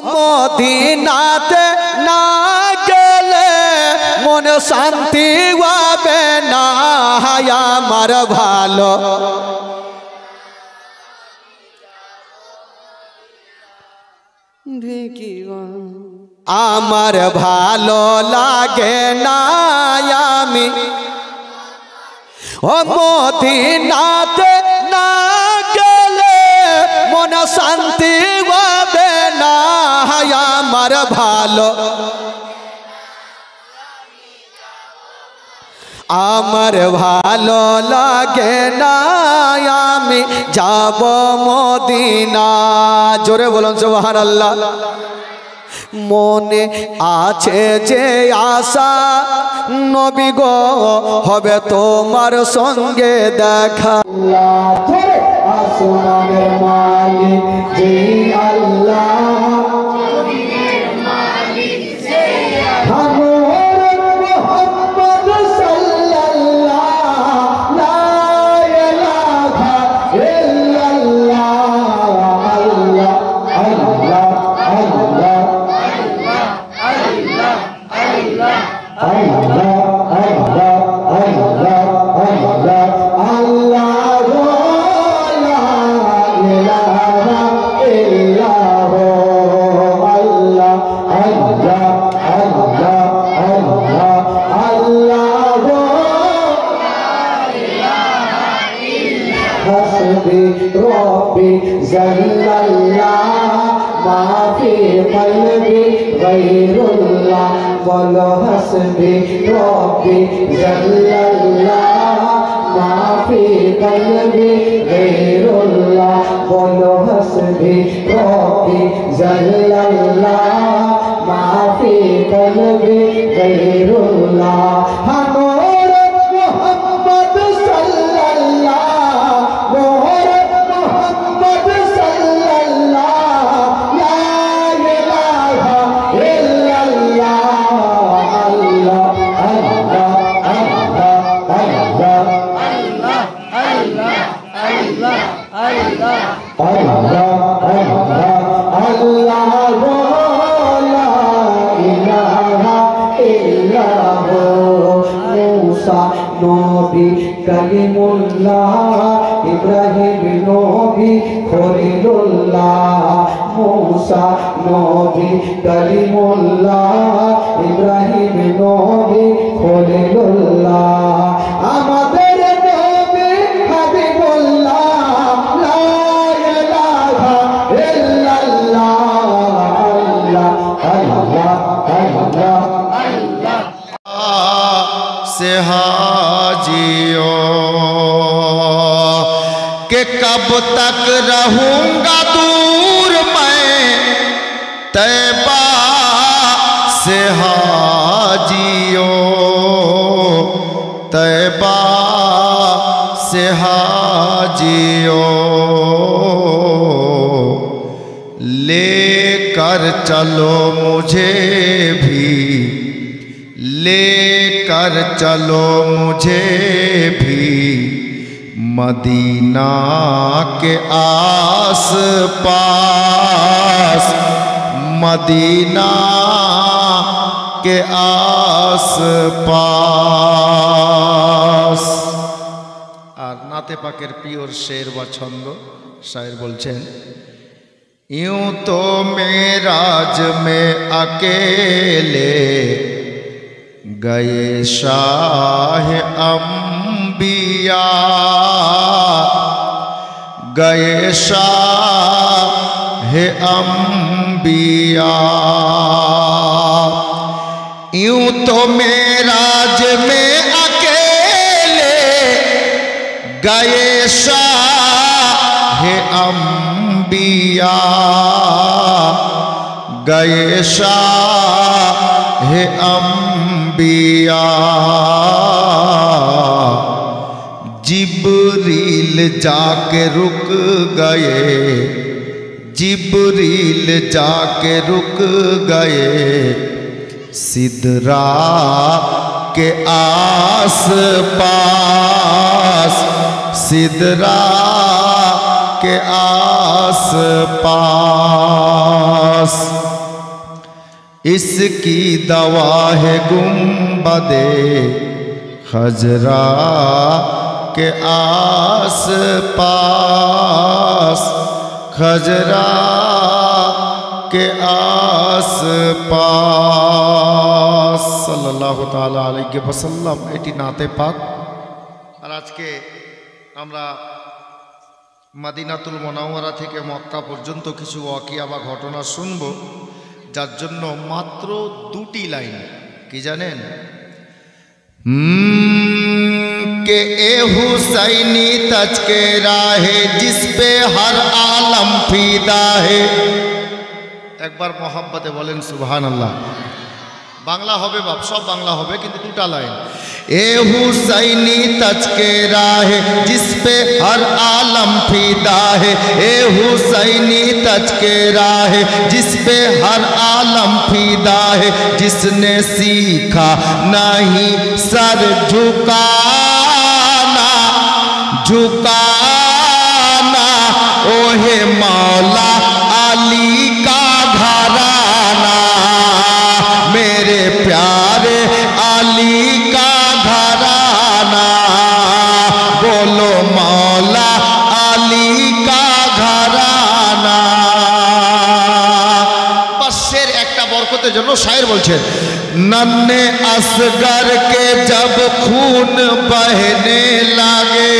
মদিনাতে না গেলে মন শান্তি হবে না আমার ভালো আমার ভালো লাগে না আমি ও মদিনাতে না গেলে মন শান্তি হবে না আমার ভালো আমার ভালো লাগে না আমি যাব মদিনা জোরে বলুন সুবহানাল্লাহ মনে আছে যে আশা নবী গো হবে তোমার সঙ্গে দেখা আসমানের মালিক যে আল্লাহ बोलो हस्बी रब्बी जल्लल्लाह माफी कल्बी गैरुल्लाह बोलो हस्बी रब्बी जल्लल्लाह माफी कल्बी गैरुल्लाह इब्राहिम नबी खलीलुल्लाह मूसा नबी कलीमुल्लाह इब्राहिम नबी खलीलुल्लाह আমাদের নবী হাবিবুল্লাহ লা ইলাহা ইল্লাল্লাহ আল্লাহ আল্লাহ আল্লাহ আল্লাহ से हाजियो कि कब तक रहूंगा दूर मैं तैबा से हाजियो तैबा से हाजियो लेकर चलो मुझे भी लेकर चलो मुझे भी मदीना के आस पास मदीना के आस पास और नाते पाकेर प्रियर शेर व छंद शायर बोलছেন यूं तो मेराज में अकेले गए शाह अंबिया गए शाह अंबिया यूं तो मेराज में अकेले गए शाह अंबिया गए शाह अंबिया जिब्रील जाके रुक गए जिब्रील जाके रुक गए सिदरा के आस पास सिदरा के आस पास। इसकी दवा है गुंबदे खजरा के आस पास, खजरा के आस पास। सल्लल्लाहु ताला अलैहि वसल्लम। एटी नाते पाक। और आज के আমরা মদিনাতুল মুনাওয়ারা থেকে মক্কা পর্যন্ত কিছু ওয়াকিয়া বা ঘটনা শুনব, যার জন্য মাত্র দুটি লাইন। কি জানেন? के ए हुसैनी तजके राहे जिस पे हर आलम फीदा है। एक बार मोहब्बते बोलें सुभान अल्लाह। बांग्ला होबे बाप, सब बांग्ला होबे, किन्तु दुटा लाइन। ए हुसैनी तजके राहे जिस पे हर आलम फीदा है, ए हुसैनी तजके राहे जिस पे हर आलम फीदा है, जिसने सीखा नहीं सर झुकाना झुकाना, ओहे मौला अली का घराना, मेरे प्यारे अली का घराना, बोलो मौला अली का घराना। बस शेर एक बरकतेर जन्य शायर बोलছেন, नन्हे असगर के जब खून बहने लागे।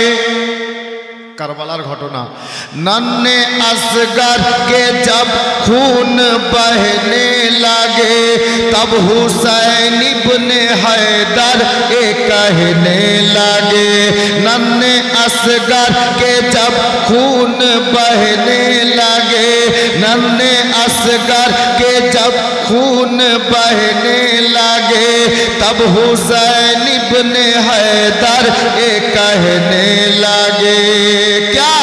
करबलार घटना। नन्हे असगर के जब खून बहने लगे, तब हुसैन इब्ने हैदर ये कहने लगे। नन्हे असगर के जब खून बहने लगे, नन्हे असगर के जब खून बहने लगे, तब हुसैन इब्ने हैदर ये कहने लगे क्या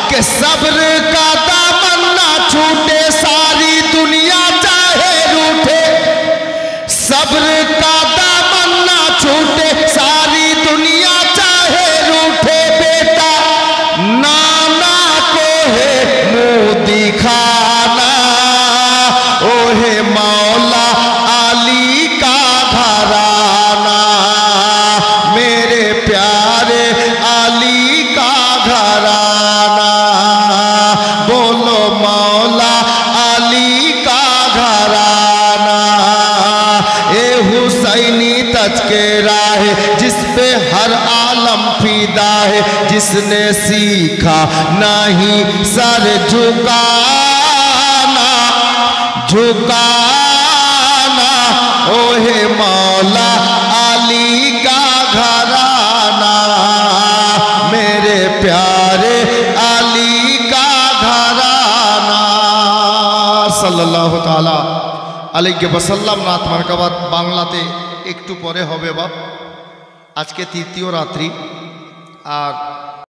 कि सब्र का दामन ना छूटे, सारी दुनिया चाहे रूठे। सब्र का दामन ना छूटे, सारी दुनिया चाहे रूठे। बेटा नाना को है मुंह दिखाना, ओहे मौला अली का घराना, मेरे प्यारे अली का घराना, बोलो मौला अली का घराना। ए हुसैनी तजके राहे जिस पे हर आलम फीदा है, जिसने सीखा नहीं सर झुकाना झुकाना, ओहे मौला अली का घराना, मेरे प्यारे अली का घराना। सल्लल्लाहु ताला अलैहि वसल्लम। नात मार्काबात बांग्लाते एकटू परे होबे बाप। आज के तृतीय रात्रि। और